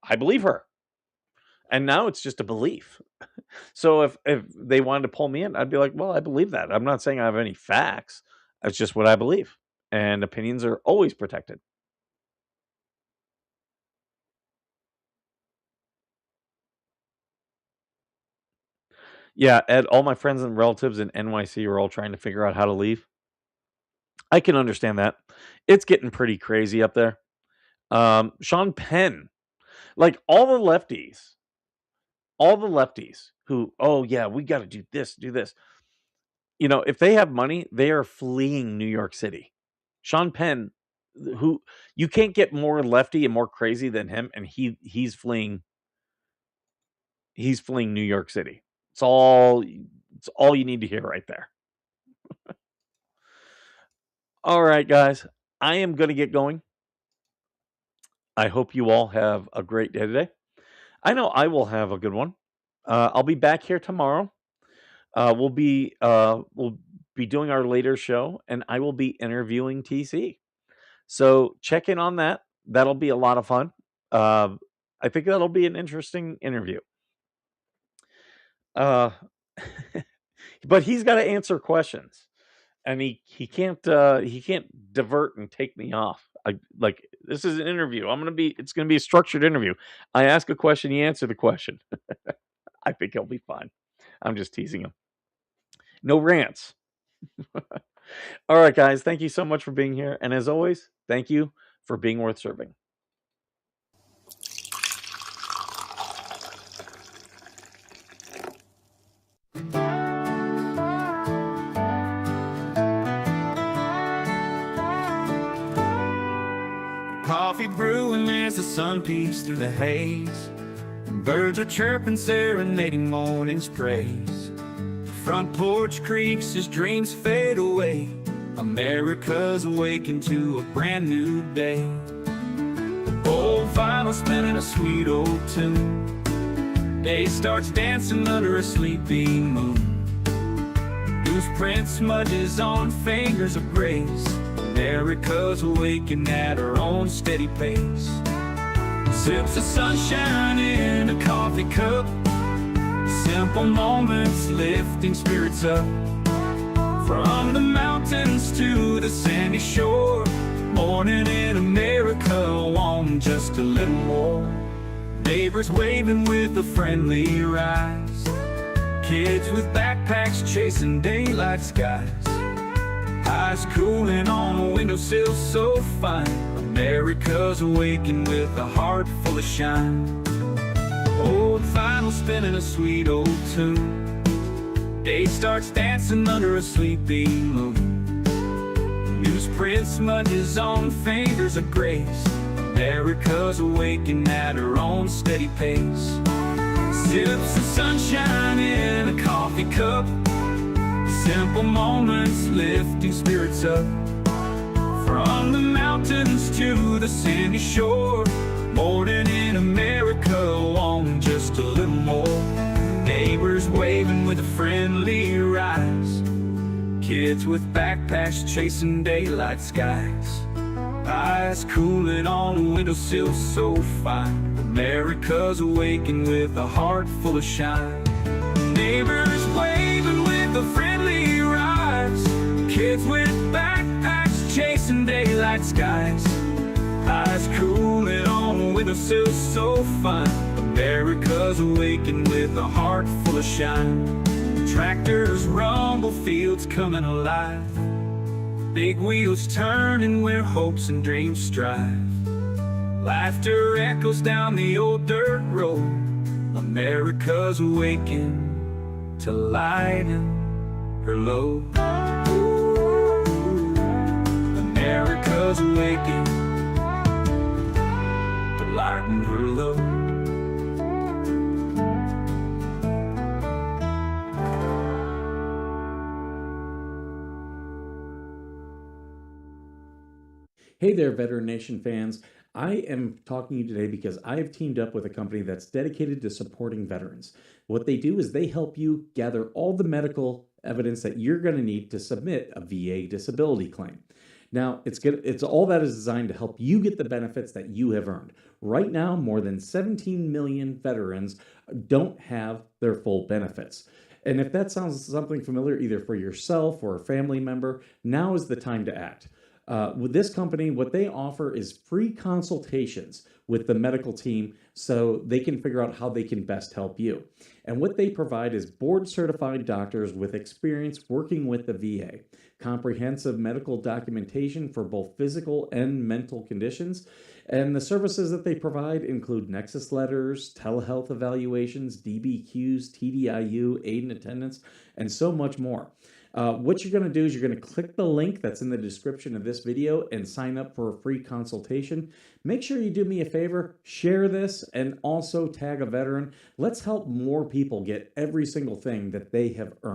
I believe her. And now it's just a belief. So if they wanted to pull me in, I'd be like, well, I believe that. I'm not saying I have any facts. It's just what I believe. And opinions are always protected. Yeah, Ed, all my friends and relatives in NYC are all trying to figure out how to leave. I can understand that. It's getting pretty crazy up there. Sean Penn, like all the lefties who, oh yeah, we got to do this, do this. You know, if they have money, they are fleeing New York City. Sean Penn, who you can't get more lefty and more crazy than him, and he's fleeing New York City. It's all you need to hear right there. All right, guys. I am going to get going. I hope you all have a great day today. I know I will have a good one. I'll be back here tomorrow. We'll be doing our later show, and I will be interviewing TC. So check in on that. That'll be a lot of fun. I think that'll be an interesting interview. But he's got to answer questions, and he can't divert and take me off. Like, this is an interview. It's gonna be a structured interview. I ask a question, he answer the question. I think he'll be fine. I'm just teasing him. No rants. All right, guys. Thank you so much for being here, and as always, thank you for being worth serving.
Coffee brewing as the sun peeks through the haze. Birds are chirping, serenading morning's praise. Front porch creaks as dreams fade away. America's awakened to a brand new day. Old vinyl spinning a sweet old tune. Day starts dancing under a sleepy moon. Newsprint smudges on fingers of grace. America's awakened at her own steady pace. Sips of sunshine in a coffee cup. Simple moments lifting spirits up. From the mountains to the sandy shore. Morning in America, want just a little more. Neighbors waving with a friendly rise. Kids with backpacks chasing daylight skies. Eyes cooling on a windowsill so fine. America's awakened with a heart full of shine. Old vinyl spinning a sweet old tune. Day starts dancing under a sleepy moon. Newsprint smudges on fingers of grace. America's awakened at her own steady pace. Sips of sunshine in a coffee cup. Simple moments lifting spirits up. From the mountains to the sandy shore. Morning in America, want just a little more. Neighbors waving with a friendly rise. Kids with backpacks chasing daylight skies. Eyes cooling on a windowsill so fine. America's awaking with a heart full of shine. Neighbors waving with a friendly rise. Kids with backpacks chasing daylight skies. Eyes cooling on a windowsill so fine. America's awaking with a heart full of shine. Tractors rumble, fields coming alive. Big wheels turning where hopes and dreams strive. Laughter echoes down the old dirt road. America's awaking to lighten her load. America's awaking to lighten her load.
Hey there, Veteran Nation fans. I am talking to you today because I have teamed up with a company that's dedicated to supporting veterans. What they do is they help you gather all the medical evidence that you're going to need to submit a VA disability claim. Now, it's all that is designed to help you get the benefits that you have earned. Right now, more than 17 million veterans don't have their full benefits. And if that sounds something familiar, either for yourself or a family member, now is the time to act. With this company, what they offer is free consultations with the medical team so they can figure out how they can best help you. And what they provide is board-certified doctors with experience working with the VA, comprehensive medical documentation for both physical and mental conditions, and the services that they provide include nexus letters, telehealth evaluations, DBQs, TDIU, aid and attendance, and so much more. What you're going to do is you're going to click the link that's in the description of this video and sign up for a free consultation. Make sure you do me a favor, share this, and also tag a veteran. Let's help more people get every single thing that they have earned.